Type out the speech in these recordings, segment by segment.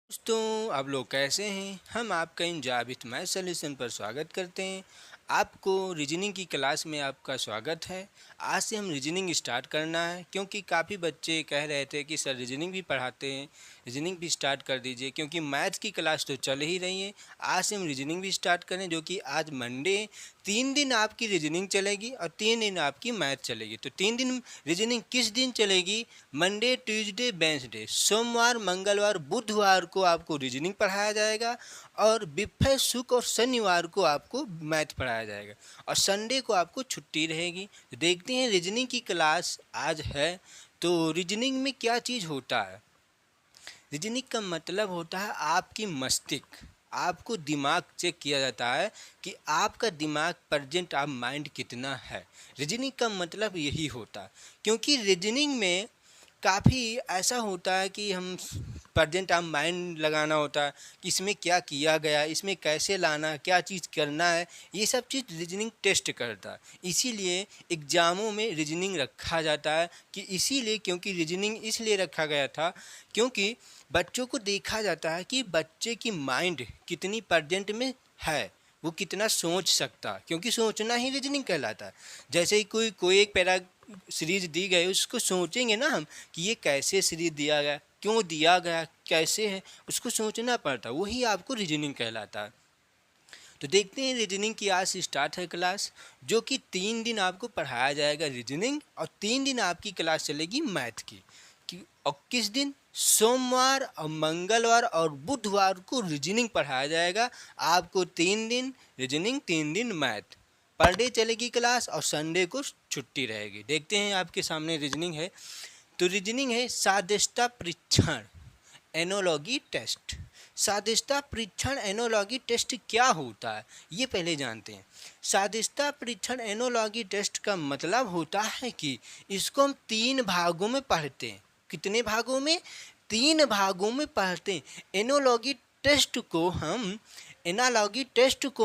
दोस्तों, आप लोग कैसे हैं? हम आपका इन जाविद मैथ सॉल्यूशन पर स्वागत करते हैं। आपको रीजनिंग की क्लास में आपका स्वागत है। आज से हम रीजनिंग स्टार्ट करना है क्योंकि काफ़ी बच्चे कह रहे थे कि सर रीजनिंग भी पढ़ाते हैं, रीजनिंग भी स्टार्ट कर दीजिए क्योंकि मैथ्स की क्लास तो चल ही रही है। आज से हम रीजनिंग भी स्टार्ट करें जो कि आज मंडे 3 दिन आपकी रीजनिंग चलेगी और 3 दिन आपकी मैथ चलेगी। तो 3 दिन रीजनिंग किस दिन चलेगी? मंडे, ट्यूसडे, वेडनेसडे, सोमवार, मंगलवार, बुधवार को आपको रीजनिंग पढ़ाया जाएगा और बिफे, शुक्र और शनिवार को आपको मैथ पढ़ाया जाएगा और संडे को आपको छुट्टी रहेगी। तो देखते हैं रीजनिंग की क्लास आज है। तो रीजनिंग में क्या चीज़ होता है? रीजनिंग का मतलब होता है आपकी मस्तिष्क, आपको दिमाग चेक किया जाता है कि आपका दिमाग प्रेजेंट आप माइंड कितना है। रीजनिंग का मतलब यही होता है क्योंकि रीजनिंग में काफ़ी ऐसा होता है कि हम प्रेजेंट आप माइंड लगाना होता है कि इसमें क्या किया गया, इसमें कैसे लाना, क्या चीज़ करना है, ये सब चीज़ रीजनिंग टेस्ट करता है। इसीलिए एग्ज़ामों में रीजनिंग रखा जाता है कि इसीलिए क्योंकि रीजनिंग इसलिए रखा गया था क्योंकि बच्चों को देखा जाता है कि बच्चे की माइंड कितनी प्रेजेंट में है, वो कितना सोच सकता है, क्योंकि सोचना ही रीजनिंग कहलाता है। जैसे ही कोई एक पैरा सीरीज दी गई, उसको सोचेंगे ना हम कि ये कैसे सीरीज दिया गया, क्यों दिया गया, कैसे है, उसको सोचना पड़ता है, वही आपको रीजनिंग कहलाता है। तो देखते हैं रीजनिंग की आज से स्टार्ट है क्लास, जो कि 3 दिन आपको पढ़ाया जाएगा रीजनिंग और 3 दिन आपकी क्लास चलेगी मैथ की। और किस दिन? सोमवार और मंगलवार और बुधवार को रीजनिंग पढ़ाया जाएगा आपको। 3 दिन रीजनिंग, 3 दिन मैथ, पर डे चलेगी क्लास और संडे को छुट्टी रहेगी। देखते हैं आपके सामने रीजनिंग है। तो रीजनिंग है सादृश्यता परीक्षण, एनोलॉजी टेस्ट। सादृश्यता परीक्षण एनोलॉजी टेस्ट क्या होता है ये पहले जानते हैं। सादृश्यता परीक्षण एनोलॉजी टेस्ट का मतलब होता है कि इसको हम 3 भागों में पढ़ते हैं। कितने भागों में? 3 भागों में पढ़ते हैं। एनालॉगी टेस्ट को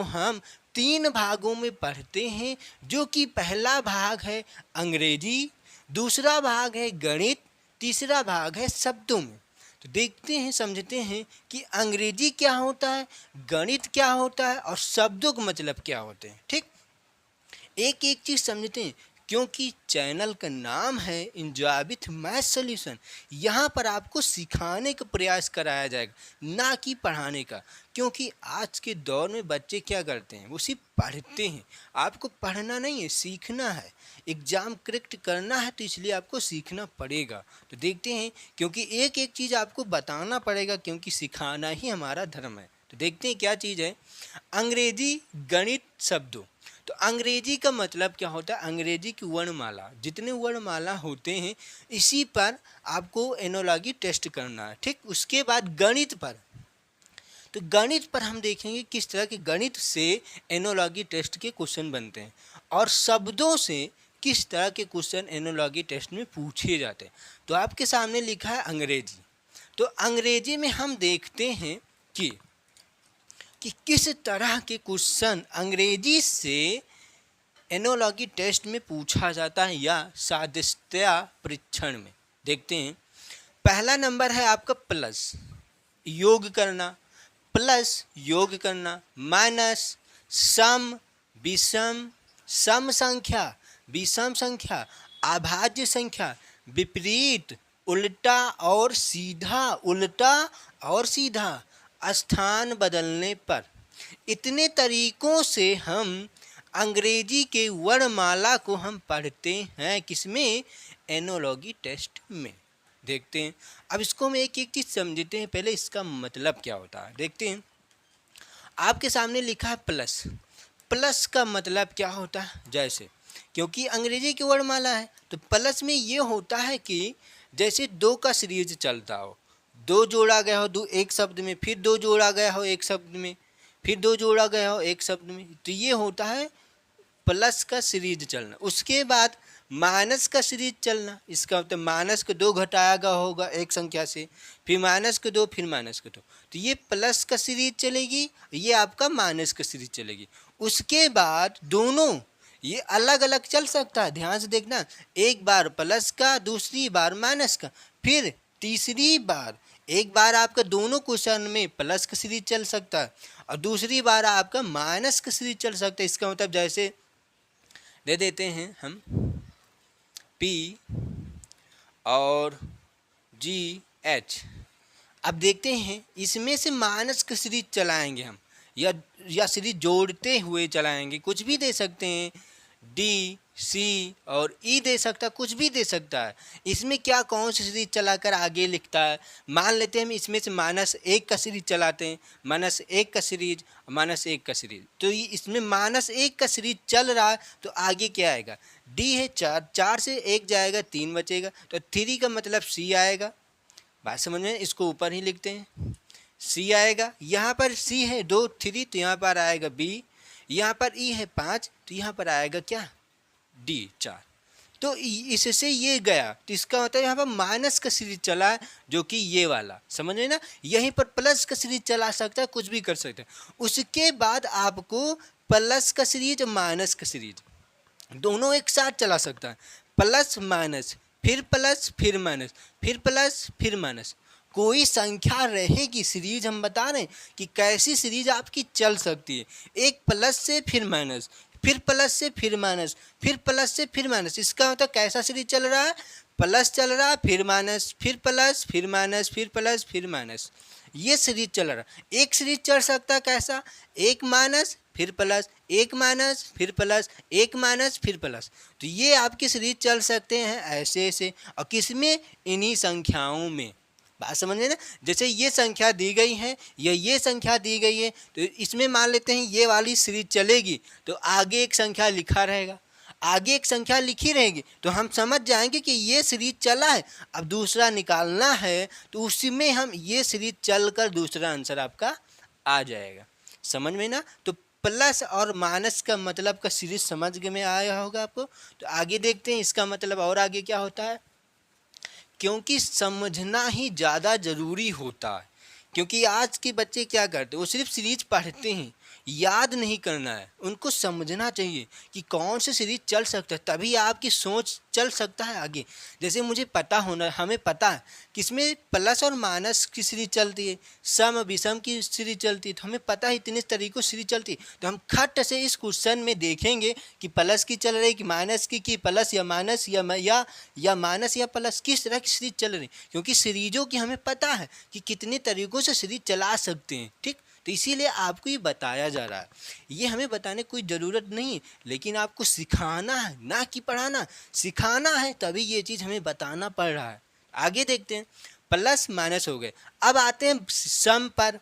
हम 3 भागों में पढ़ते हैं, जो कि पहला भाग है अंग्रेजी, दूसरा भाग है गणित, तीसरा भाग है शब्दों में। तो देखते हैं, समझते हैं कि अंग्रेजी क्या होता है, गणित क्या होता है और शब्दों का मतलब क्या होते हैं। ठीक, एक एक चीज़ समझते हैं क्योंकि चैनल का नाम है जाविद मैथ सॉल्यूशन। यहाँ पर आपको सिखाने का प्रयास कराया जाएगा, ना कि पढ़ाने का। क्योंकि आज के दौर में बच्चे क्या करते हैं, वो सिर्फ पढ़ते हैं। आपको पढ़ना नहीं है, सीखना है। एग्ज़ाम करेक्ट करना है तो इसलिए आपको सीखना पड़ेगा। तो देखते हैं, क्योंकि एक एक चीज़ आपको बताना पड़ेगा क्योंकि सिखाना ही हमारा धर्म है। तो देखते हैं क्या चीज़ है। अंग्रेजी, गणित, शब्दों। तो अंग्रेजी का मतलब क्या होता है? अंग्रेजी की वर्णमाला, जितने वर्णमाला होते हैं इसी पर आपको एनोलॉजी टेस्ट करना है। ठीक, उसके बाद गणित पर, तो गणित पर हम देखेंगे किस तरह के गणित से एनोलॉजी टेस्ट के क्वेश्चन बनते हैं और शब्दों से किस तरह के क्वेश्चन एनोलॉजी टेस्ट में पूछे जाते हैं। तो आपके सामने लिखा है अंग्रेजी। तो अंग्रेजी में हम देखते हैं कि किस तरह के क्वेश्चन अंग्रेजी से एनोलॉजी टेस्ट में पूछा जाता है या सादृश्यता परीक्षण में। देखते हैं, पहला नंबर है आपका प्लस, योग करना, प्लस योग करना, माइनस, सम, विषम, सम संख्या, विषम संख्या, अभाज्य संख्या, विपरीत, उल्टा और सीधा, उल्टा और सीधा, स्थान बदलने पर। इतने तरीकों से हम अंग्रेजी के वर्णमाला को हम पढ़ते हैं, किसमें? एनोलॉजी टेस्ट में। देखते हैं, अब इसको हम एक एक चीज़ समझते हैं। पहले इसका मतलब क्या होता है देखते हैं। आपके सामने लिखा है प्लस। प्लस का मतलब क्या होता है? जैसे, क्योंकि अंग्रेजी की वर्णमाला है तो प्लस में ये होता है कि जैसे 2 का सीरीज चलता हो, 2 जोड़ा गया हो, 2 एक शब्द में, फिर 2 जोड़ा गया हो एक शब्द में, फिर 2 जोड़ा गया हो एक शब्द में, तो ये होता है प्लस का सीरीज चलना। उसके बाद माइनस का सीरीज चलना, इसका मतलब माइनस को 2 घटाया गया होगा एक संख्या से, फिर माइनस को 2, फिर माइनस को 2, तो ये प्लस का सीरीज चलेगी, ये आपका माइनस का सीरीज चलेगी। उसके बाद दोनों ये अलग अलग चल सकता है, ध्यान से देखना, एक बार प्लस का, दूसरी बार माइनस का, फिर तीसरी बार एक बार आपका दोनों क्वेश्चन में प्लस का सीरीज चल सकता है और दूसरी बार आपका माइनस का सीरीज चल सकता है। इसका मतलब जैसे दे देते हैं हम P और GH। अब देखते हैं इसमें से माइनस का सीरीज चलाएंगे हम या सीरीज जोड़ते हुए चलाएंगे, कुछ भी दे सकते हैं, डी सी और ई दे सकता है, कुछ भी दे सकता है। इसमें क्या कौन सी सीरीज चलाकर आगे लिखता है, मान लेते हैं हम इसमें से -1 का सीरीज चलाते हैं, -1 का सीरीज, -1 का सीरीज, तो इसमें -1 का सीरीज चल रहा है तो आगे क्या आएगा, डी है 4, 4 से 1 जाएगा 3 बचेगा, तो 3 का मतलब सी आएगा। बात समझ में, इसको ऊपर ही लिखते हैं, सी आएगा। यहाँ पर सी है 2 3, तो यहाँ पर आएगा बी, यहाँ पर ई है 5, तो यहाँ पर आएगा क्या, डी 4। तो इससे ये गया, तो इसका मतलब यहाँ पर माइनस का सीरीज चला है, जो कि ये वाला, समझ रहे ना। यहीं पर प्लस का सीरीज चला सकता है, कुछ भी कर सकते हैं। उसके बाद आपको प्लस का सीरीज माइनस का सीरीज दोनों एक साथ चला सकता है, प्लस माइनस, फिर प्लस फिर माइनस, फिर प्लस फिर माइनस। कोई संख्या रहेगी, सीरीज हम बता रहे हैं कि कैसी सीरीज आपकी चल सकती है, एक प्लस से फिर माइनस, फिर प्लस से फिर माइनस, फिर प्लस से फिर माइनस। इसका मतलब कैसा सीरीज चल रहा है, प्लस चल रहा है फिर माइनस, फिर प्लस फिर माइनस, फिर प्लस फिर माइनस, ये सीरीज चल रहा है। एक सीरीज चल सकता है कैसा, एक माइनस फिर प्लस, एक माइनस फिर प्लस, एक माइनस फिर प्लस। तो ये आपकी सीरीज चल सकते हैं ऐसे ऐसे, और किसमें, इन्हीं संख्याओं में। बात समझ में ना। जैसे ये संख्या दी गई है या ये संख्या दी गई है, तो इसमें मान लेते हैं ये वाली सीरीज चलेगी, तो आगे एक संख्या लिखा रहेगा, आगे एक संख्या लिखी रहेगी, तो हम समझ जाएंगे कि ये सीरीज चला है। अब दूसरा निकालना है तो उसी में हम ये सीरीज चलकर दूसरा आंसर आपका आ जाएगा, समझ में ना। तो प्लस और माइनस का मतलब का सीरीज समझ में आया होगा आपको। तो आगे देखते हैं इसका मतलब और आगे क्या होता है, क्योंकि समझना ही ज़्यादा ज़रूरी होता है। क्योंकि आज के बच्चे क्या करते हैं, वो सिर्फ सीरीज पढ़ते हैं, याद नहीं करना है, उनको समझना चाहिए कि कौन सी सीरीज चल सकता है, तभी आपकी सोच चल सकता है आगे। जैसे मुझे पता होना, हमें पता है कि इसमें प्लस और माइनस की सीरीज चलती है, सम विषम की सीरीज चलती है, तो हमें पता है इतने तरीक़ों से सीरीज चलती है। तो हम खट से इस क्वेश्चन में देखेंगे कि प्लस की चल रही कि माइनस की प्लस या माइनस या माइनस या प्लस, किस तरह की सीरीज चल रही, क्योंकि सीरीजों की हमें पता है कि कितने तरीक़ों से सीरीज चला सकते हैं, ठीक। तो इसीलिए आपको ये बताया जा रहा है, ये हमें बताने की कोई ज़रूरत नहीं, लेकिन आपको सिखाना है, ना कि पढ़ाना। सिखाना है तभी ये चीज़ हमें बताना पड़ रहा है। आगे देखते हैं, प्लस माइनस हो गए। अब आते हैं सम पर।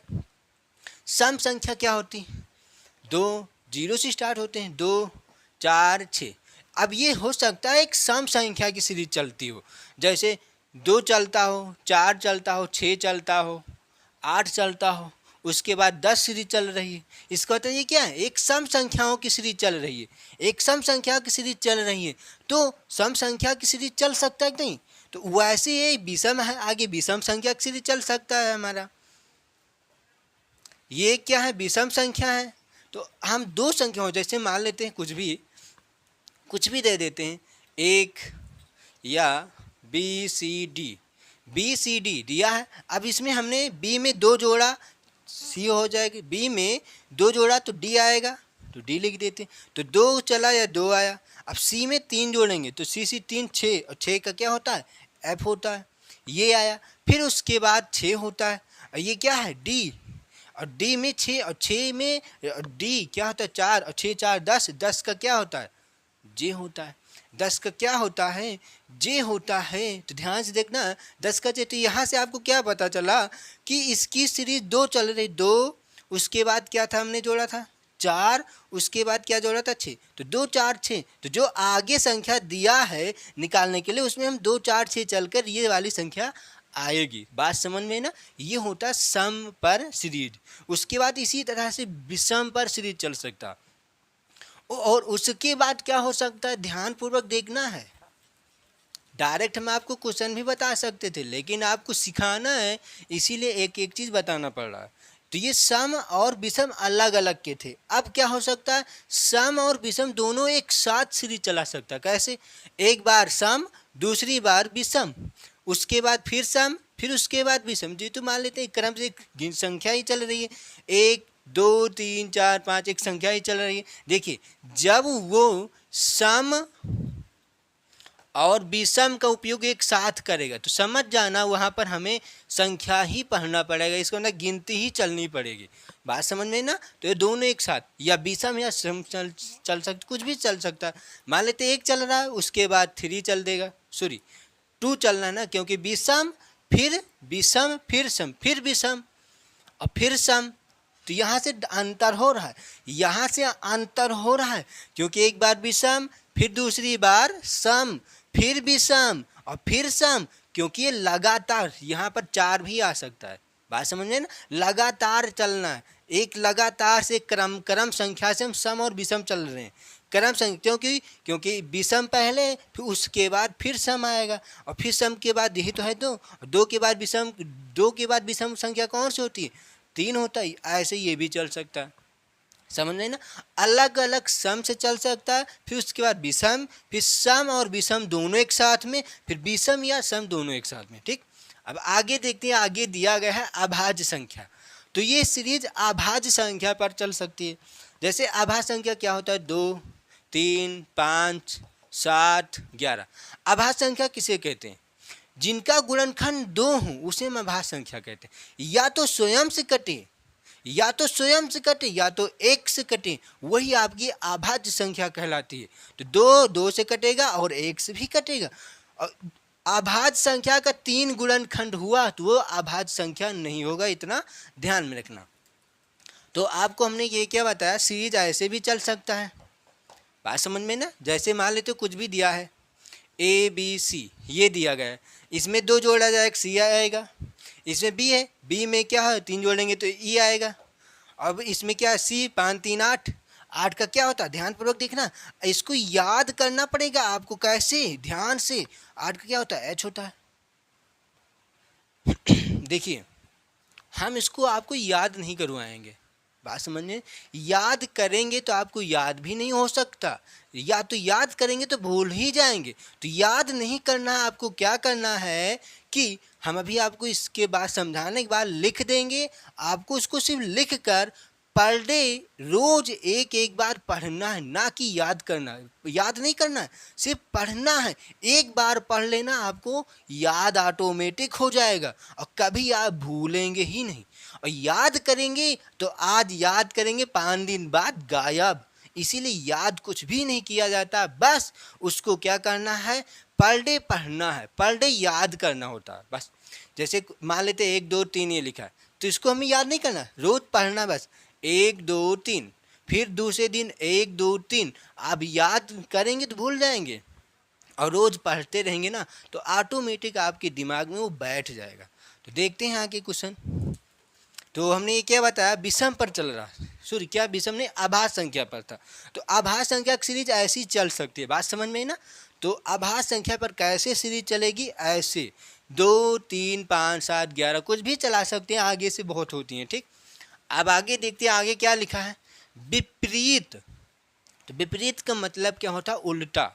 सम संख्या क्या होती है, 2 0 से स्टार्ट होते हैं, 2 4 6। अब ये हो सकता है एक सम संख्या की सीरीज चलती हो, जैसे 2 चलता हो, 4 चलता हो, 6 चलता हो, 8 चलता हो, उसके बाद 10 सीरीज चल रही है। इसका मतलब ये क्या है, एक सम संख्याओं की सीरीज चल रही है, एक सम संख्या की सीरीज चल रही है। तो सम संख्या की सीरीज चल सकता है कि नहीं, तो वैसे ये विषम है, आगे विषम संख्या की सीरीज चल सकता है हमारा। ये क्या है, विषम संख्या है, तो हम 2 संख्याओं, जैसे मान लेते हैं कुछ भी दे देते हैं, 1 या बी सी डी दिया है। अब इसमें हमने बी में 2 जोड़ा, सी हो जाएगी, बी में 2 जोड़ा तो डी आएगा, तो डी लिख देते हैं। तो 2 चला या 2 आया। अब सी में 3 जोड़ेंगे तो सी 3 6, और 6 का क्या होता है, एफ होता है, ये आया। फिर उसके बाद 6 होता है, और ये क्या है, डी, और डी में 6, और 6 में डी क्या होता है, 4, और 6 4 10, 10 का क्या होता है, जे होता है। 10 का क्या होता है, जे होता है। तो ध्यान से देखना, 10 का जे। तो यहाँ से आपको क्या पता चला कि इसकी सीरीज 2 चल रही, 2, उसके बाद क्या था हमने जोड़ा था 4, उसके बाद क्या जोड़ा था 6, तो 2 4 6। तो जो आगे संख्या दिया है निकालने के लिए, उसमें हम 2 4 6 चलकर ये वाली संख्या आएगी। बात समझ में ना। ये होता है सम पर सीरीज। उसके बाद इसी तरह से विषम पर सीरीज चल सकता, और उसके बाद क्या हो सकता है, ध्यानपूर्वक देखना है। डायरेक्ट हम आपको क्वेश्चन भी बता सकते थे, लेकिन आपको सिखाना है, इसीलिए एक एक चीज़ बताना पड़ रहा है। तो ये सम और विषम अलग अलग के थे। अब क्या हो सकता है, सम और विषम दोनों एक साथ सीरीज चला सकता है। कैसे, एक बार सम, दूसरी बार विषम, उसके बाद फिर सम, फिर उसके बाद विषम। जी तो मान लेते हैं क्रम से संख्या ही चल रही है, 1 2 3 4 5 एक संख्या ही चल रही है। देखिए जब वो सम और विषम का उपयोग एक साथ करेगा तो समझ जाना वहाँ पर हमें संख्या ही पढ़ना पड़ेगा, इसको ना गिनती ही चलनी पड़ेगी। बात समझ में ना? तो ये दोनों एक साथ या विषम या सम चल सकता, कुछ भी चल सकता है। मान लेते एक चल रहा है, उसके बाद 3 चल देगा, सॉरी 2 चलना है ना, क्योंकि विषम फिर सम फिर विषम और फिर सम। तो यहाँ से अंतर हो रहा है, यहाँ से अंतर हो रहा है, क्योंकि एक बार विषम, फिर दूसरी बार सम, फिर विषम और फिर सम, क्योंकि ये लगातार यहाँ पर 4 भी आ सकता है। बात समझ में ना? लगातार चलना है, एक लगातार से क्रम संख्या से हम सम और विषम चल रहे हैं। क्रम संख्या क्योंकि विषम पहले, फिर उसके बाद फिर सम आएगा और फिर सम के बाद यही तो है 2, 2 के बाद विषम, 2 के बाद विषम संख्या कौन सी होती है? 3 होता है। ऐसे ये भी चल सकता है, समझ रहे ना? अलग अलग सम से चल सकता है, फिर उसके बाद विषम, फिर सम और विषम दोनों एक साथ में, फिर विषम या सम दोनों एक साथ में। ठीक, अब आगे देखते हैं, आगे दिया गया है अभाज्य संख्या। तो ये सीरीज अभाज्य संख्या पर चल सकती है। जैसे अभाज्य संख्या क्या होता है? 2 3 5 7 11। अभाज्य संख्या किसे कहते हैं? जिनका गुणनखंड 2 हो उसे हम अभाज्य संख्या कहते हैं। या तो स्वयं से कटे, या तो स्वयं से कटे, या तो 1 से कटे, वही आपकी अभाज्य संख्या कहलाती है। तो 2 से कटेगा और 1 से भी कटेगा। और अभाज्य संख्या का 3 गुणनखंड हुआ तो वो अभाज्य संख्या नहीं होगा, इतना ध्यान में रखना। तो आपको हमने ये क्या बताया, सीरीज ऐसे भी चल सकता है। बात समझ में ना? जैसे मान लेते कुछ भी दिया है, A B C ये दिया गया है, इसमें 2 जोड़ा जाएगा, C आएगा। इसमें B है, B में क्या है, 3 जोड़ेंगे तो E आएगा। अब इसमें क्या है, C 5 3 8, 8 का क्या होता है? ध्यानपूर्वक देखना, इसको याद करना पड़ेगा आपको। कैसे? ध्यान से। 8 का क्या होता है? H होता है। देखिए हम इसको आपको याद नहीं करवाएंगे, बात समझने, याद करेंगे तो आपको याद भी नहीं हो सकता, या तो याद करेंगे तो भूल ही जाएंगे। तो याद नहीं करना, आपको क्या करना है कि हम अभी आपको इसके बाद समझाने के बाद लिख देंगे, आपको उसको सिर्फ लिख कर पर डे रोज एक एक बार पढ़ना है, ना कि याद करना है। याद नहीं करना है, सिर्फ पढ़ना है। एक बार पढ़ लेना, आपको याद ऑटोमेटिक हो जाएगा और कभी आप भूलेंगे ही नहीं। और याद करेंगे तो आज याद करेंगे, 5 दिन बाद गायब। इसीलिए याद कुछ भी नहीं किया जाता, बस उसको क्या करना है, पर डे पढ़ना है, पर डे याद करना होता है बस। जैसे मान लेते 1 2 3 ये लिखा है, तो इसको हमें याद नहीं करना, रोज पढ़ना बस, 1 2 3, फिर दूसरे दिन 1 2 3। आप याद करेंगे तो भूल जाएंगे, और रोज पढ़ते रहेंगे ना तो ऑटोमेटिक आपके दिमाग में वो बैठ जाएगा। तो देखते हैं आगे क्वेश्चन। तो हमने ये क्या बताया, विषम पर चल रहा, सॉरी क्या विषम ने, अभाज्य संख्या पर था। तो अभाज्य संख्या की सीरीज ऐसी चल सकती है, बात समझ में ना? तो अभाज्य संख्या पर कैसे सीरीज चलेगी, ऐसे 2 3 5 7 11 कुछ भी चला सकते हैं, आगे से बहुत होती हैं। ठीक, अब आगे देखते हैं, आगे क्या लिखा है, विपरीत। तो विपरीत का मतलब क्या होता है, उल्टा।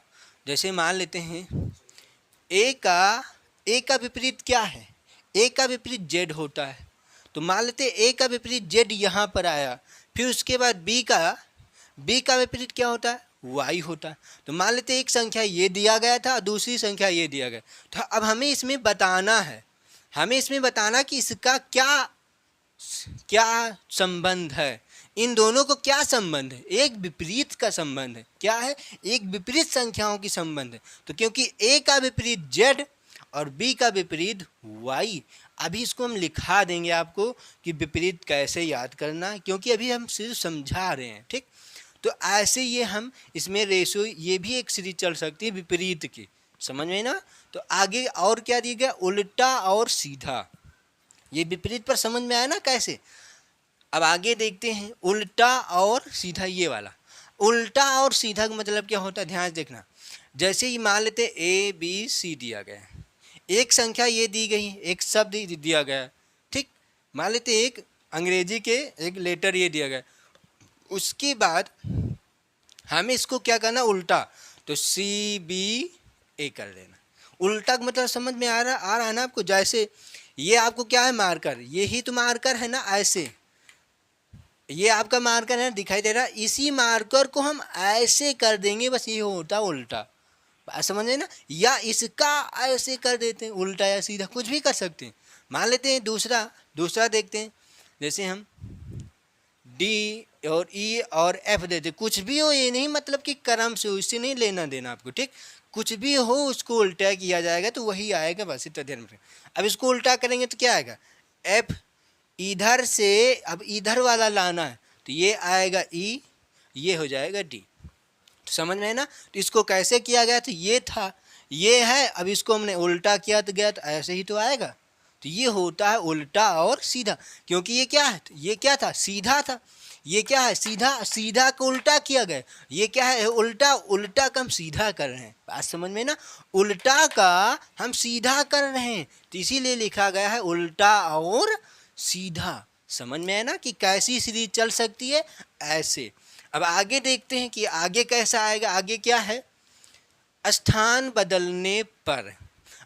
जैसे मान लेते हैं ए का विपरीत क्या है, ए का विपरीत जेड होता है। तो मान लेते हैं ए का विपरीत जेड यहाँ पर आया, फिर उसके बाद बी का विपरीत क्या होता है, वाई होता है। तो मान लेते हैं एक संख्या ये दिया गया था, दूसरी संख्या ये दिया गया। तो अब हमें इसमें बताना है, कि इसका क्या संबंध है, इन दोनों को क्या संबंध है, एक विपरीत का संबंध है। क्या है, एक विपरीत संख्याओं की संबंध है। तो क्योंकि ए का विपरीत जेड और बी का विपरीत वाई, अभी इसको हम लिखा देंगे आपको कि विपरीत कैसे याद करना है, क्योंकि अभी हम सिर्फ समझा रहे हैं। ठीक, तो ऐसे ये हम इसमें रेशो, ये भी एक सीरीज चल सकती है विपरीत की, समझ में ना? तो आगे और क्या दिया गया, उल्टा और सीधा। ये विपरीत पर समझ में आया ना कैसे? अब आगे देखते हैं उल्टा और सीधा, ये वाला उल्टा और सीधा का मतलब क्या होता है, ध्यान से देखना। जैसे ही मान लेते ए बी सी दिया गया है, एक संख्या ये दी गई, एक शब्द दिया गया। ठीक, मान लेते एक अंग्रेजी के एक लेटर ये दिया गया, उसके बाद हमें इसको क्या करना, उल्टा। तो सी बी ए कर लेना, उल्टा का मतलब समझ में आ रहा है ना आपको। जैसे ये आपको क्या है, मार्कर, ये ही तो मार्कर है ना, ऐसे ये आपका मार्कर है, दिखाई दे रहा है। इसी मार्कर को हम ऐसे कर देंगे, बस ये होता उल्टा, बात समझे ना। या इसका ऐसे कर देते हैं, उल्टा या सीधा कुछ भी कर सकते हैं। मान लेते हैं दूसरा दूसरा देखते हैं, जैसे हम डी और ई और एफ देते, कुछ भी हो, ये नहीं मतलब कि क्रम से हो, इससे नहीं लेना देना आपको, ठीक। कुछ भी हो उसको उल्टा किया जाएगा तो वही आएगा, बस इतना ध्यान रखें। अब इसको उल्टा करेंगे तो क्या आएगा, एफ इधर से, अब इधर वाला लाना है तो ये आएगा ई, ये हो जाएगा डी। तो समझ में है ना। तो इसको कैसे किया गया, तो ये था, ये है, अब इसको हमने उल्टा किया तो गया, तो ऐसे ही तो आएगा। तो ये होता है उल्टा और सीधा, क्योंकि ये क्या है, ये क्या था, सीधा था। ये क्या है, सीधा, सीधा को उल्टा किया गया। ये क्या है, उल्टा, उल्टा का हम सीधा कर रहे हैं, बात समझ में ना। उल्टा का हम सीधा कर रहे हैं, तो इसीलिए लिखा गया है उल्टा और सीधा। समझ में है ना कि कैसी सीरीज चल सकती है, ऐसे। अब आगे देखते हैं कि आगे कैसा आएगा। आगे क्या है, स्थान बदलने पर।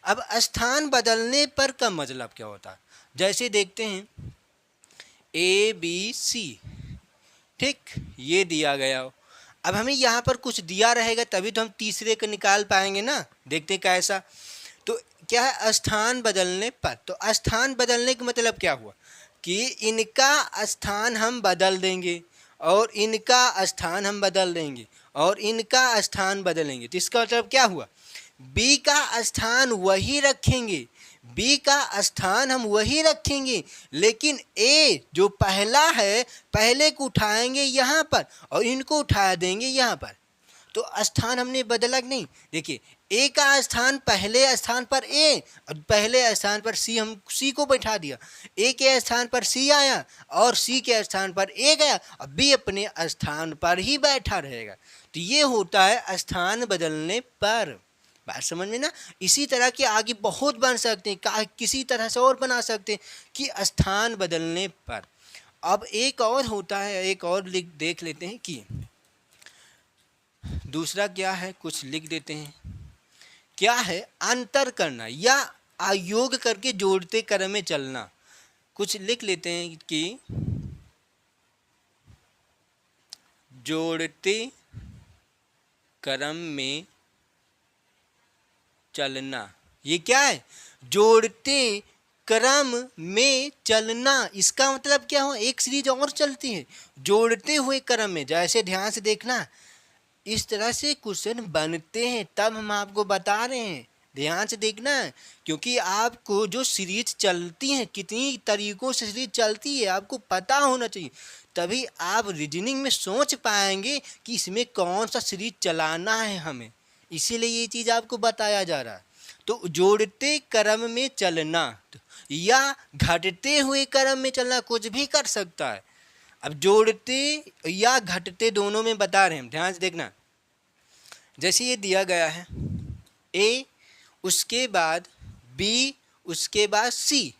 अब स्थान बदलने पर का मतलब क्या होता है, जैसे देखते हैं ए बी सी, ठीक, ये दिया गया हो। अब हमें यहाँ पर कुछ दिया रहेगा तभी तो हम तीसरे को निकाल पाएंगे ना। देखते हैं कैसा। तो क्या है, स्थान बदलने पर। तो स्थान बदलने का मतलब क्या हुआ कि इनका स्थान हम बदल देंगे और इनका स्थान हम बदल देंगे और इनका स्थान बदलेंगे। तो इसका मतलब क्या हुआ, बी का स्थान वही रखेंगे, बी का स्थान हम वही रखेंगे, लेकिन ए जो पहला है, पहले को उठाएंगे यहाँ पर और इनको उठा देंगे यहाँ पर। तो स्थान हमने बदला कि नहीं। देखिए, ए का स्थान पहले स्थान पर ए और पहले स्थान पर सी, हम सी को बैठा दिया। ए के स्थान पर सी आया और सी के स्थान पर ए गया, और बी अपने स्थान पर ही बैठा रहेगा। तो ये होता है स्थान बदलने पर, बात समझ में ना। इसी तरह के आगे बहुत बन सकते हैं, किसी तरह से और बना सकते हैं कि स्थान बदलने पर। अब एक और होता है, एक और देख लेते हैं कि दूसरा क्या है, कुछ लिख देते हैं। क्या है, अंतर करना या आयोग करके जोड़ते क्रम में चलना। कुछ लिख लेते हैं कि जोड़ते क्रम में चलना। ये क्या है, जोड़ते क्रम में चलना। इसका मतलब क्या हो, एक सीरीज और चलती है जोड़ते हुए क्रम में। जैसे ध्यान से देखना, इस तरह से क्वेश्चन बनते हैं, तब हम आपको बता रहे हैं, ध्यान से देखना। क्योंकि आपको जो सीरीज चलती है, कितनी तरीकों से सीरीज चलती है, आपको पता होना चाहिए, तभी आप रीजनिंग में सोच पाएंगे कि इसमें कौन सा सीरीज चलाना है हमें। इसीलिए ये चीज़ आपको बताया जा रहा है। तो जोड़ते क्रम में चलना या घटते हुए क्रम में चलना, कुछ भी कर सकता है। अब जोड़ते या घटते दोनों में बता रहे हैं, ध्यान से देखना। जैसे ये दिया गया है ए, उसके बाद बी, उसके बाद सी।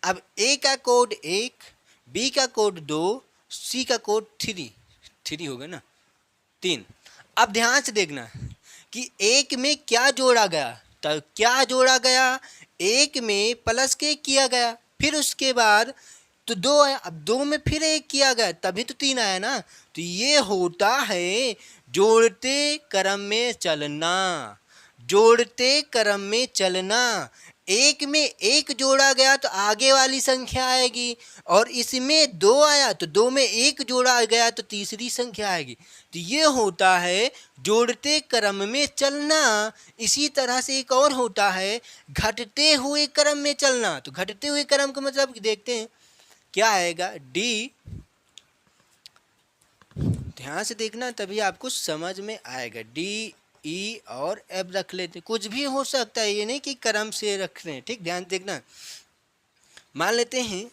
अब ए का कोड 1, बी का कोड 2, सी का कोड 3 होगा ना, 3। अब ध्यान से देखना कि एक में क्या जोड़ा गया, तब क्या जोड़ा गया, एक में प्लस के किया गया, फिर उसके बाद तो 2 आया, अब 2 में फिर 1 किया गया, तभी तो 3 आया ना। तो ये होता है जोड़ते क्रम में चलना, जोड़ते क्रम में चलना। एक में 1 जोड़ा गया तो आगे वाली संख्या आएगी, और इसमें 2 आया तो 2 में 1 जोड़ा गया तो तीसरी संख्या आएगी। तो ये होता है जोड़ते क्रम में चलना। इसी तरह से एक और होता है घटते हुए क्रम में चलना। तो घटते हुए क्रम का मतलब देखते हैं क्या आएगा, डी, ध्यान से देखना तभी आपको समझ में आएगा। डी, ई और एफ रख लेते, कुछ भी हो सकता है, ये नहीं कि क्रम से रख रहे हैं, ठीक, ध्यान देखना। मान लेते हैं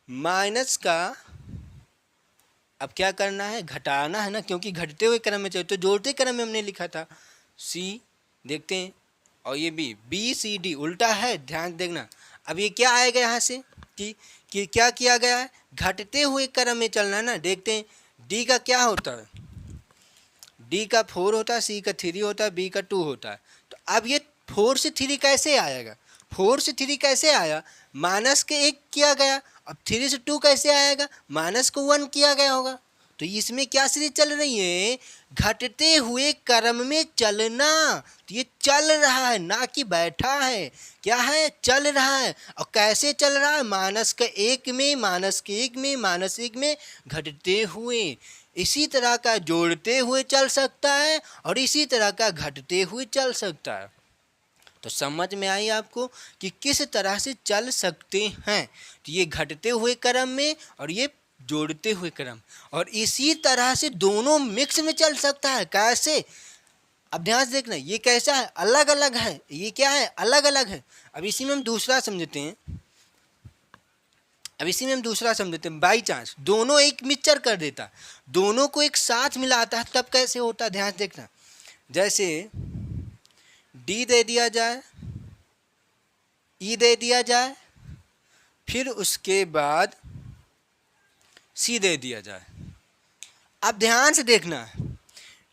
माइनस का, अब क्या करना है, घटाना है ना, क्योंकि घटते हुए क्रम में चाहिए, तो जोड़ते क्रम में हमने लिखा था सी, देखते हैं, और ये बी सी डी उल्टा है, ध्यान देखना। अब ये क्या आएगा यहाँ से कि क्या किया गया है, घटते हुए क्रम में चलना ना। देखते हैं डी का क्या होता है, डी का 4 होता है, सी का 3 होता है, बी का 2 होता है। तो अब ये 4 से 3 कैसे आएगा, 4 से 3 कैसे आया, माइनस के 1 किया गया, अब 3 से 2 कैसे आएगा, माइनस को 1 किया गया होगा। तो इसमें क्या सीरीज चल रही है, घटते हुए क्रम में चलना। तो ये चल रहा है, ना कि बैठा है, क्या है, चल रहा है। और कैसे चल रहा है, माइनस के 1 में, माइनस के 1 में, माइनस 1 में घटते हुए। इसी तरह का जोड़ते हुए चल सकता है और इसी तरह का घटते हुए चल सकता है। तो समझ में आई आपको कि किस तरह से चल सकते हैं। तो ये घटते हुए क्रम में और ये जोड़ते हुए क्रम, और इसी तरह से दोनों मिक्स में चल सकता है। कैसे, अब ध्यान से देखना, ये कैसा है, अलग अलग है, ये क्या है, अलग अलग है। अब इसी में हम दूसरा समझते हैं, बाई चांस दोनों एक मिक्सचर कर देता, दोनों को एक साथ मिलाता है, तब कैसे होता है, ध्यान से देखना। जैसे डी दे दिया जाए, ई दे दिया जाए, फिर उसके बाद सी दे दिया जाए। अब ध्यान से देखना,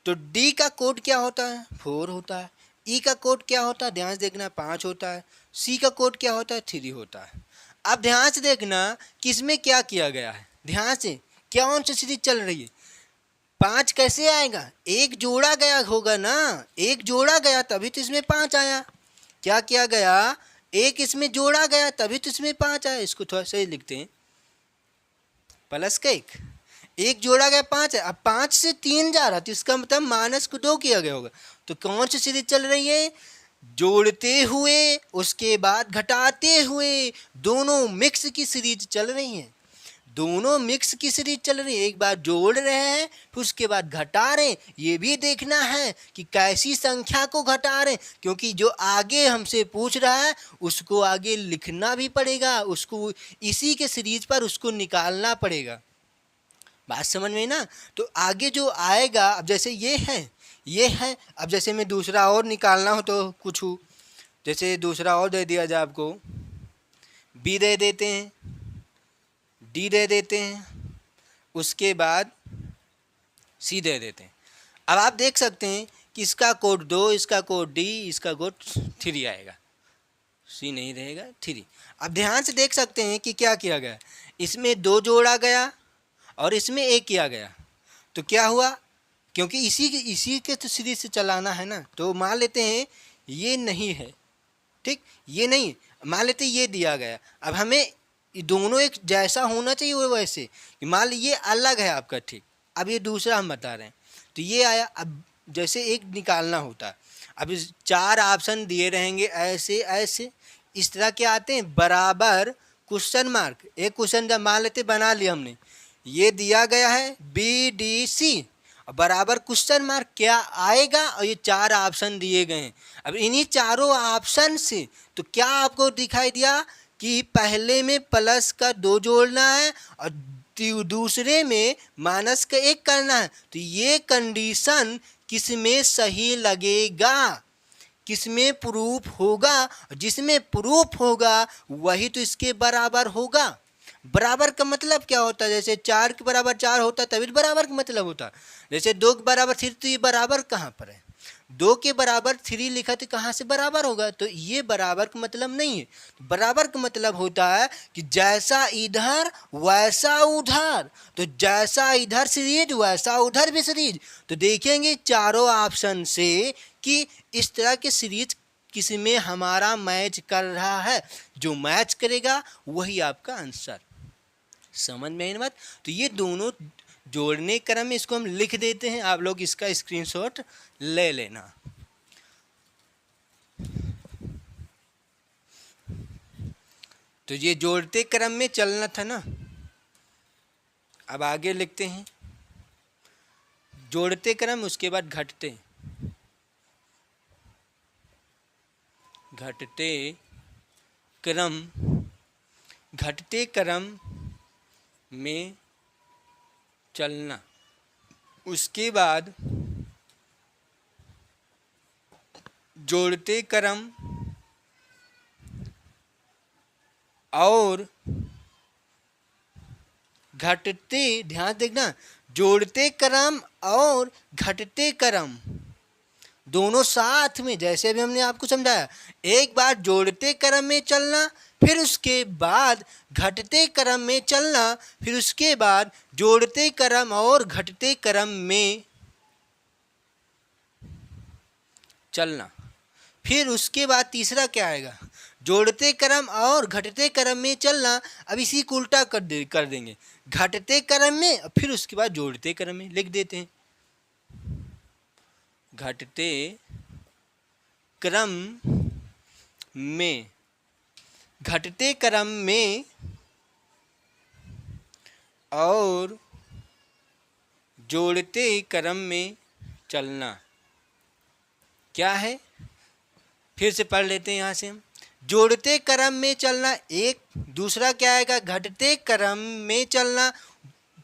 तो डी का कोड क्या होता है, 4 होता है। ई का कोड क्या होता है, ध्यान से देखना, 5 होता है। सी का कोड क्या होता है, 3 होता है। अब ध्यान से देखना किसमें क्या किया गया है, ध्यान से, क्या कौन सी सीरीज चल रही है। 5 कैसे आएगा, एक जोड़ा गया होगा ना, एक जोड़ा गया तभी तो इसमें 5 आया। क्या किया गया, एक इसमें जोड़ा गया तभी तो इसमें 5 आया। इसको थोड़ा सही लिखते हैं, प्लस का एक जोड़ा गया 5 है। अब 5 से 3 जा रहा, तो इसका मतलब माइनस को 2 किया गया होगा। तो कौन सी सीरीज चल रही है, जोड़ते हुए उसके बाद घटाते हुए, दोनों मिक्स की सीरीज चल रही है। दोनों मिक्स की सीरीज चल रही है, एक बार जोड़ रहे हैं फिर उसके बाद घटा रहे हैं। ये भी देखना है कि कैसी संख्या को घटा रहे हैं, क्योंकि जो आगे हमसे पूछ रहा है उसको आगे लिखना भी पड़ेगा, उसको इसी के सीरीज पर उसको निकालना पड़ेगा। बात समझ में ना। तो आगे जो आएगा, अब जैसे ये है, अब जैसे मैं दूसरा और निकालना हो तो कुछ हो, जैसे दूसरा और दे दिया जाए आपको, बी दे देते हैं, डी दे देते हैं, उसके बाद सी दे देते हैं। अब आप देख सकते हैं कि इसका कोड 2, इसका कोड डी, इसका कोड 3 आएगा, सी नहीं रहेगा, 3। अब ध्यान से देख सकते हैं कि क्या किया गया, इसमें 2 जोड़ा गया और इसमें 1 किया गया। तो क्या हुआ, क्योंकि इसी के तो सीरीज से चलाना है ना, तो मान लेते हैं ये नहीं है, ठीक, ये नहीं, मान लेते ये दिया गया। अब हमें दोनों एक जैसा होना चाहिए, वो वैसे, मान लीजिए अलग है आपका, ठीक। अब ये दूसरा हम बता रहे हैं, तो ये आया। अब जैसे एक निकालना होता है, अब इस 4 ऑप्शन दिए रहेंगे, ऐसे ऐसे, इस तरह के आते हैं, बराबर क्वेश्चन मार्क, एक क्वेश्चन जब मान लेते बना लिया हमने, ये दिया गया है बी डी सी, बराबर क्वेश्चन मार्क, क्या आएगा, और ये 4 ऑप्शन दिए गए हैं। अब इन्हीं चारों ऑप्शन से तो क्या आपको दिखाई दिया कि पहले में प्लस का 2 जोड़ना है और दूसरे में माइनस का 1 करना है। तो ये कंडीशन किस में सही लगेगा, किस में प्रूफ होगा, जिसमें प्रूफ होगा वही तो इसके बराबर होगा। बराबर का मतलब क्या होता है, जैसे 4 के बराबर 4 होता है तभी बराबर का मतलब होता है। जैसे 2 के बराबर 3, तो ये बराबर कहाँ पर है, 2 के बराबर 3 लिखा तो कहाँ से बराबर होगा, तो ये बराबर का मतलब नहीं है। बराबर का मतलब होता है कि जैसा इधर वैसा उधर, तो जैसा इधर सीरीज वैसा उधर भी सीरीज। तो देखेंगे चारों ऑप्शन से कि इस तरह के सीरीज किस में हमारा मैच कर रहा है, जो मैच करेगा वही आपका आंसर। समझ में आई बात। तो ये दोनों जोड़ने क्रम में इसको हम लिख देते हैं, आप लोग इसका स्क्रीनशॉट ले लेना। तो ये जोड़ते क्रम में चलना था ना। अब आगे लिखते हैं जोड़ते क्रम, उसके बाद घटते क्रम, घटते क्रम में चलना, उसके बाद जोड़ते क्रम और घटते, ध्यान देखना, जोड़ते क्रम और घटते क्रम दोनों साथ में, जैसे भी हमने आपको समझाया, एक बार जोड़ते क्रम में चलना, फिर उसके बाद घटते क्रम में चलना, फिर उसके बाद जोड़ते क्रम और घटते क्रम में चलना, फिर उसके बाद तीसरा क्या आएगा, जोड़ते क्रम और घटते क्रम में चलना। अब इसी को उल्टा कर देंगे, घटते क्रम में, फिर उसके बाद जोड़ते क्रम में लिख देते हैं। घटते क्रम में, घटते क्रम में और जोड़ते क्रम में चलना। क्या है, फिर से पढ़ लेते हैं यहाँ से हम। जोड़ते क्रम में चलना एक, दूसरा क्या आएगा, घटते क्रम में चलना,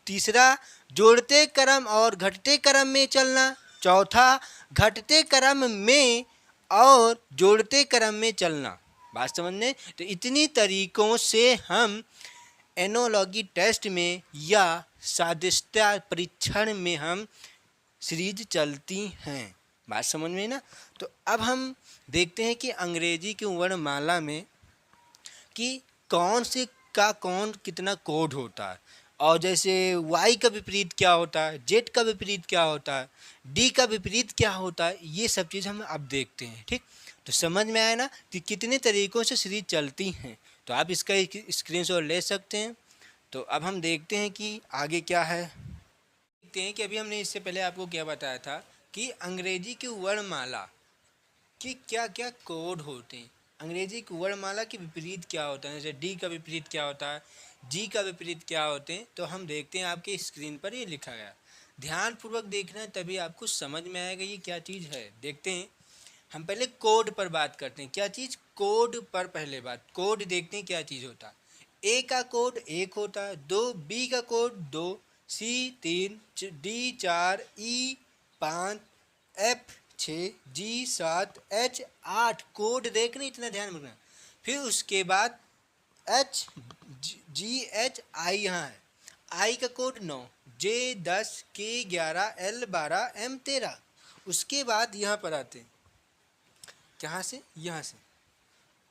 तीसरा जोड़ते क्रम और घटते क्रम में चलना, चौथा घटते क्रम में और जोड़ते क्रम में चलना। बात समझने, तो इतनी तरीकों से हम एनोलॉजी टेस्ट में या सादृश्यता परीक्षण में हम सीरीज चलती हैं। बात समझ में ना। तो अब हम देखते हैं कि अंग्रेजी की वर्णमाला में कि कौन से का कौन कितना कोड होता है, और जैसे वाई का विपरीत क्या होता है, जेड का विपरीत क्या होता है, डी का विपरीत क्या होता है, ये सब चीज़ हम अब देखते हैं। ठीक, तो समझ में आया ना कि कितने तरीक़ों से सीरीज चलती हैं। तो आप इसका स्क्रीनशॉट ले सकते हैं। तो अब हम देखते हैं कि आगे क्या है। देखते हैं कि अभी हमने इससे पहले आपको क्या बताया था कि अंग्रेजी की वर्णमाला कि क्या क्या कोड होते हैं। अंग्रेजी की वर्णमाला के विपरीत क्या होता है, जैसे डी का विपरीत क्या होता है, जी का विपरीत क्या होते हैं। तो हम देखते हैं, आपके स्क्रीन पर ये लिखा गया, ध्यानपूर्वक देखना है तभी आपको समझ में आएगा ये क्या चीज़ है। देखते हैं, हम पहले कोड पर बात करते हैं। क्या चीज़, कोड पर पहले बात, कोड देखते हैं क्या चीज़ होता है। ए का कोड 1 होता है, 2 बी का कोड 2, सी 3, डी 4, ई 5, एफ 6, जी 7, एच 8। कोड देखना, इतना ध्यान रखना। फिर उसके बाद एच जी एच आई यहाँ है, आई का कोड 9, जे 10, के 11, एल 12, एम 13। उसके बाद यहाँ पर आते हैं, कहाँ से, यहाँ से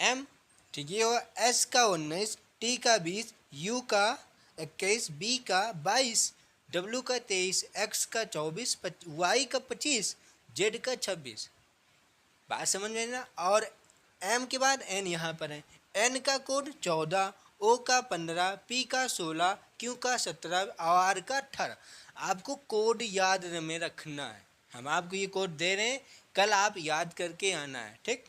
एम, ठीक है, और एस का 19, टी का 20, यू का 21, बी का 22, डब्ल्यू का 23, एक्स का 24, वाई का 25, जेड का 26। बात समझ में ना। और एम के बाद एन यहाँ पर है, एन का कोड 14, ओ का 15, पी का 16, क्यू का 17, आर का 18। आपको कोड याद में रखना है। हम आपको ये कोड दे रहे हैं, कल आप याद करके आना है। ठीक,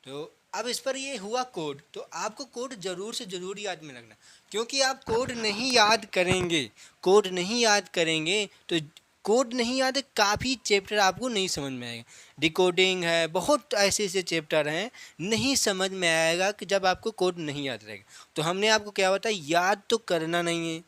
तो अब इस पर ये हुआ कोड, तो आपको कोड ज़रूर से ज़रूर याद में रखना, क्योंकि आप कोड नहीं याद करेंगे, कोड नहीं याद करेंगे तो कोड नहीं याद है, काफ़ी चैप्टर आपको नहीं समझ में आएगा। डिकोडिंग है, बहुत ऐसे ऐसे चैप्टर हैं, नहीं समझ में आएगा कि जब आपको कोड नहीं याद रहेगा। तो हमने आपको क्या बताया, याद तो करना नहीं है।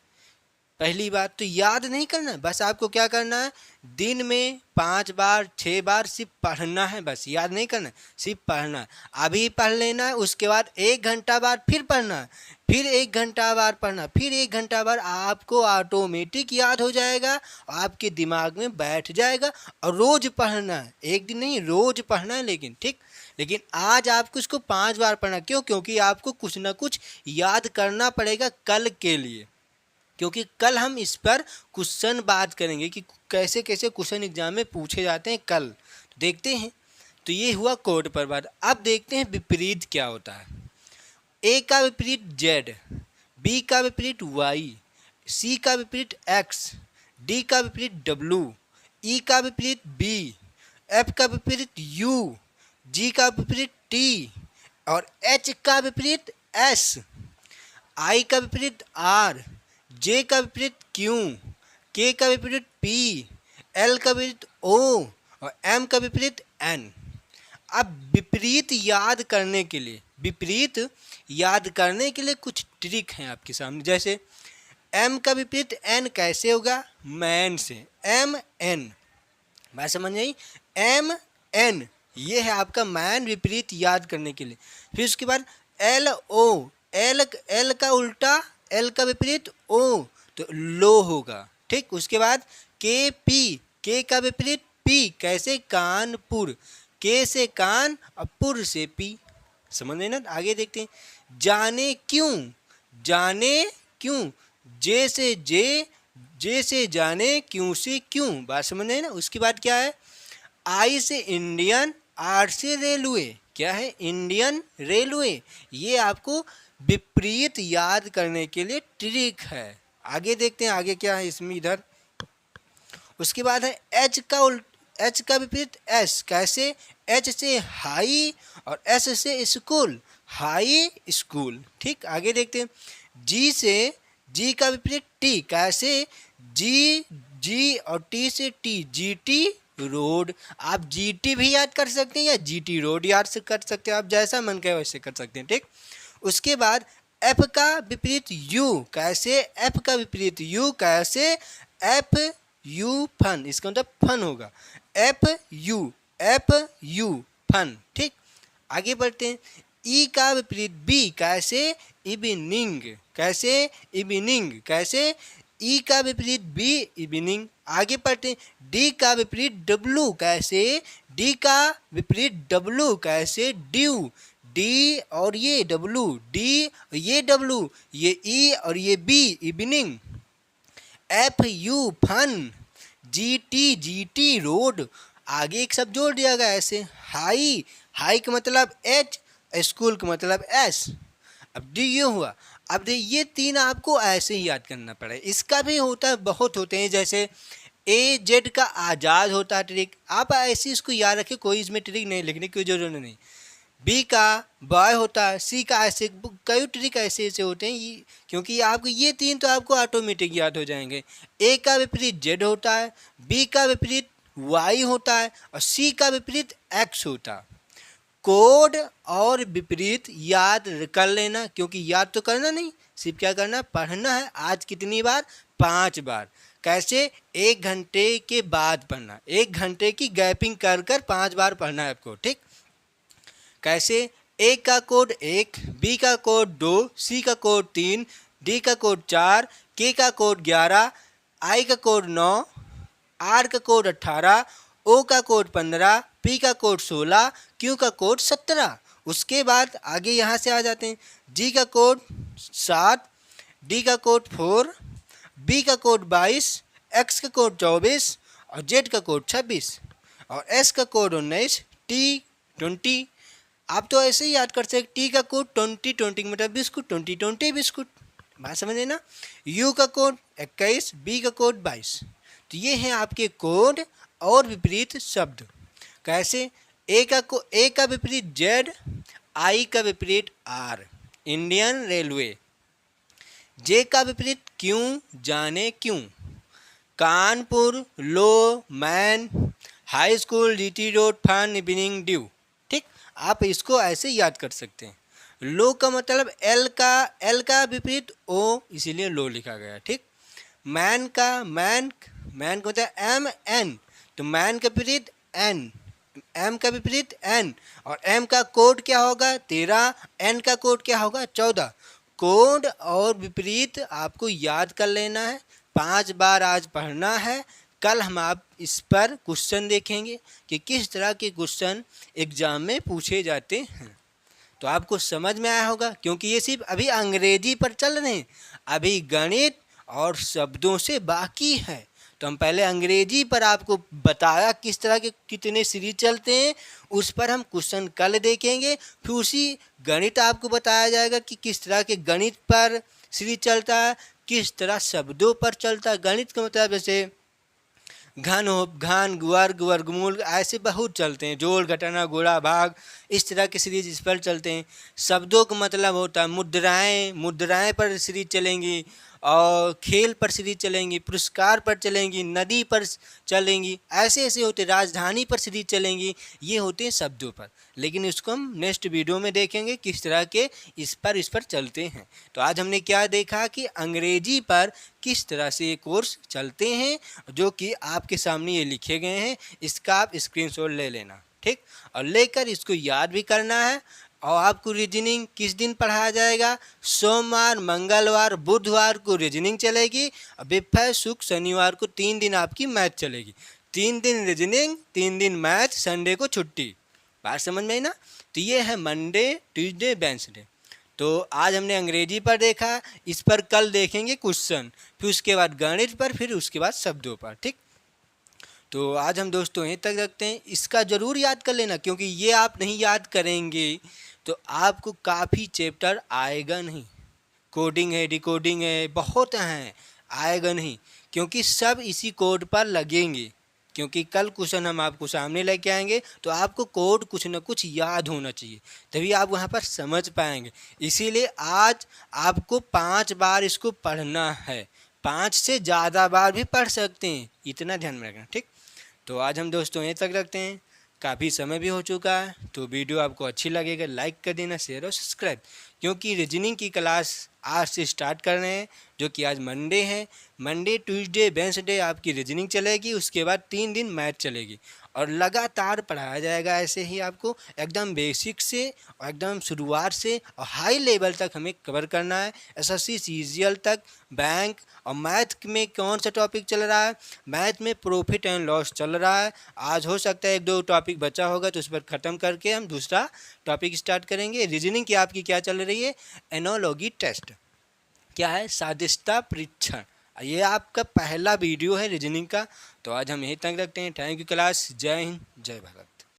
पहली बात तो याद नहीं करना है, बस आपको क्या करना है, दिन में 5 बार 6 बार सिर्फ पढ़ना है, बस याद नहीं करना है, सिर्फ पढ़ना है। अभी पढ़ लेना है, उसके बाद 1 घंटा बाद फिर पढ़ना है, फिर 1 घंटा बाद पढ़ना, फिर 1 घंटा बाद आपको ऑटोमेटिक याद हो जाएगा, आपके दिमाग में बैठ जाएगा। और रोज़ पढ़ना है, एक दिन नहीं, रोज़ पढ़ना है। लेकिन ठीक, लेकिन आज आपको इसको 5 बार पढ़ना, क्यों, क्योंकि आपको कुछ ना कुछ याद करना पड़ेगा कल के लिए, क्योंकि कल हम इस पर क्वेश्चन बात करेंगे कि कैसे कैसे क्वेश्चन एग्जाम में पूछे जाते हैं कल। तो देखते हैं, तो ये हुआ कोड पर बात। अब देखते हैं विपरीत क्या होता है। ए का विपरीत जेड, बी का विपरीत वाई, सी का विपरीत एक्स, डी का विपरीत डब्ल्यू, ई का विपरीत बी, एफ का विपरीत यू, जी का विपरीत टी, और एच का विपरीत एस, आई का विपरीत आर, जे का विपरीत क्यू, के का विपरीत पी, एल का विपरीत ओ, और एम का विपरीत एन। अब विपरीत याद करने के लिए, विपरीत याद करने के लिए कुछ ट्रिक हैं आपके सामने। जैसे एम का विपरीत एन कैसे होगा, मैन से, एम एन। बात समझ आई, एम एन, ये है आपका मैन, विपरीत याद करने के लिए। फिर उसके बाद एल ओ, एल का उल्टा, एल का विपरीत ओ, तो लो होगा। ठीक, उसके बाद के पी, के का विपरीत पी कैसे कानपुर, के से कान और पुर से पी, समझ रहे ना। आगे देखते हैं, जाने क्यों, जाने क्यों, जे से जे जाने, क्यों से क्यों, बात समझ रहे ना। उसके बाद क्या है, आई से इंडियन, आर से रेलवे, क्या है इंडियन रेलवे। ये आपको विपरीत याद करने के लिए ट्रिक है। आगे देखते हैं आगे क्या है इसमें इधर। उसके बाद है एच का विपरीत एस, कैसे, एच से हाई और एस से स्कूल, हाई स्कूल, ठीक। आगे देखते हैं, जी का विपरीत टी, कैसे, जी और टी से टी, जीटी रोड। आप जीटी भी याद कर सकते हैं या जीटी रोड याद कर सकते हैं, आप जैसा मन करे वैसे कर सकते हैं, ठीक। उसके बाद एफ का विपरीत यू, कैसे, एफ का विपरीत यू, कैसे, एफ यू फन, इसका मतलब फन होगा, एफ यू फन, ठीक। आगे बढ़ते हैं, ई का विपरीत बी, कैसे, इवनिंग, कैसे, इवनिंग, कैसे, ई का विपरीत बी, इवनिंग। आगे बढ़ते हैं, डी का विपरीत डब्लू, कैसे, डी का विपरीत डब्लू, कैसे, ड्यू, डी और ये डब्लू, डी ये डब्लू, ये ई और ये B, evening. F U fun, G T road. आगे एक शब्द जोड़ दिया गया ऐसे, हाई, हाई का मतलब एच, स्कूल का मतलब एस। अब डी ये हुआ। अब ये तीन आपको ऐसे ही याद करना पड़ेगा। इसका भी होता है, बहुत होते हैं, जैसे ए जेड का आज़ाद होता है ट्रिक, आप ऐसे इसको याद रखें, कोई इसमें ट्रिक नहीं लिखने की जरूरत नहीं। बी का बॉय होता है, सी का ऐसे, कई ट्रिक ऐसे होते हैं ये, क्योंकि आपको ये तीन तो आपको ऑटोमेटिक याद हो जाएंगे। ए का विपरीत जेड होता है, बी का विपरीत वाई होता है और सी का विपरीत एक्स होता है। कोड और विपरीत याद कर लेना, क्योंकि याद तो करना नहीं, सिर्फ क्या करना, पढ़ना है। आज कितनी बार, 5 बार। कैसे, 1 घंटे के बाद पढ़ना, 1 घंटे की गैपिंग कर 5 बार पढ़ना है आपको, ठीक। कैसे, ए का कोड 1, बी का कोड 2, सी का कोड 3, डी का कोड 4, के का कोड 11, आई का कोड 9, आर का कोड 18, ओ का कोड 15, पी का कोड 16, क्यू का कोड 17। उसके बाद आगे यहाँ से आ जाते हैं, जी का कोड 7, डी का कोड 4, बी का कोड 22, एक्स का कोड 24 और जेड का कोड 26 और एस का कोड 19, टी 20। आप तो ऐसे ही याद कर सकते, टी का कोड 20 मतलब बिस्कुट, 20 बिस्कुट, बात समझे ना। यू का कोड 21, बी का कोड 22। तो ये हैं आपके कोड और विपरीत शब्द। कैसे, ए का विपरीत जेड, आई का विपरीत आर, इंडियन रेलवे। जे का विपरीत क्यों, जाने क्यों, कानपुर, लो, man, high school, GT road, fun, evening, due, ठीक। आप इसको ऐसे याद कर सकते हैं। लो का मतलब एल का विपरीत ओ, इसीलिए लो लिखा गया, ठीक। मैन का मतलब एम एन, तो मैन का विपरीत एन, एम का विपरीत एन और एम का कोड क्या होगा 13, एन का कोड क्या होगा 14। कोड और विपरीत आपको याद कर लेना है, 5 बार आज पढ़ना है। कल हम आप इस पर क्वेश्चन देखेंगे कि किस तरह के क्वेश्चन एग्जाम में पूछे जाते हैं। तो आपको समझ में आया होगा, क्योंकि ये सिर्फ अभी अंग्रेजी पर चल रहे हैं, अभी गणित और शब्दों से बाकी है। तो हम पहले अंग्रेजी पर आपको बताया किस तरह के कितने सीरीज चलते हैं, उस पर हम क्वेश्चन कल देखेंगे। फिर उसी गणित आपको बताया जाएगा कि किस तरह के गणित पर सीरीज चलता है, किस तरह शब्दों पर चलता है। गणित का मतलब जैसे घन वर्ग, वर्गमूल, ऐसे बहुत चलते हैं, जोड़, घटाना, गुणा, भाग, इस तरह के सीरीज इस पर चलते हैं। शब्दों का मतलब होता है मुद्राएं पर सीरीज चलेंगी और खेल पर सीरीज चलेंगी, पुरस्कार पर चलेंगी, नदी पर चलेंगी, ऐसे होते, राजधानी पर सीरीज चलेंगी, ये होते हैं शब्दों पर। लेकिन इसको हम नेक्स्ट वीडियो में देखेंगे किस तरह के इस पर चलते हैं। तो आज हमने क्या देखा कि अंग्रेजी पर किस तरह से ये कोर्स चलते हैं, जो कि आपके सामने ये लिखे गए हैं। इसका आप स्क्रीनशॉट ले लेना, ठीक, और लेकर इसको याद भी करना है। और आपको रीजनिंग किस दिन पढ़ाया जाएगा, सोमवार, मंगलवार, बुधवार को रीजनिंग चलेगी और विफय, शुक्र, शनिवार को 3 दिन आपकी मैथ चलेगी। 3 दिन रीजनिंग, 3 दिन मैथ, संडे को छुट्टी। बात समझ में आई ना। तो ये है मंडे, ट्यूसडे, वेडनेसडे। तो आज हमने अंग्रेजी पर देखा, इस पर कल देखेंगे क्वेश्चन, फिर उसके बाद गणित पर, फिर उसके बाद शब्दों पर। ठीक, तो आज हम दोस्तों यहीं तक रखते हैं। इसका ज़रूर याद कर लेना, क्योंकि ये आप नहीं याद करेंगे तो आपको काफ़ी चैप्टर आएगा नहीं। कोडिंग है, डिकोडिंग है, बहुत हैं, आएगा नहीं, क्योंकि सब इसी कोड पर लगेंगे। क्योंकि कल क्वेश्चन हम आपको सामने लेके आएंगे, तो आपको कोड कुछ न कुछ याद होना चाहिए, तभी आप वहाँ पर समझ पाएंगे। इसीलिए आज आपको 5 बार इसको पढ़ना है, 5 से ज़्यादा बार भी पढ़ सकते हैं, इतना ध्यान में रखना। ठीक, तो आज हम दोस्तों यहीं तक रखते हैं, काफ़ी समय भी हो चुका है। तो वीडियो आपको अच्छी लगेगा, लाइक कर देना, शेयर और सब्सक्राइब, क्योंकि रीजनिंग की क्लास आज से स्टार्ट कर रहे हैं, जो कि आज मंडे है। मंडे, ट्यूसडे, वेडनेसडे आपकी रीजनिंग चलेगी, उसके बाद 3 दिन मैथ चलेगी, और लगातार पढ़ाया जाएगा ऐसे ही आपको, एकदम बेसिक से और एकदम शुरुआत से और हाई लेवल तक हमें कवर करना है। एसएससी सीजीएल तक, बैंक और मैथ में कौन सा टॉपिक चल रहा है, मैथ में प्रॉफिट एंड लॉस चल रहा है। आज हो सकता है 1-2 टॉपिक बचा होगा, तो उस पर ख़त्म करके हम दूसरा टॉपिक स्टार्ट करेंगे। रीजनिंग की आपकी क्या चल रही है, एनालॉजी टेस्ट, क्या है, सादृश्यता परीक्षण। ये आपका पहला वीडियो है रीजनिंग का। तो आज हम यहीं तक रखते हैं। थैंक यू क्लास, जय हिंद, जय भारत।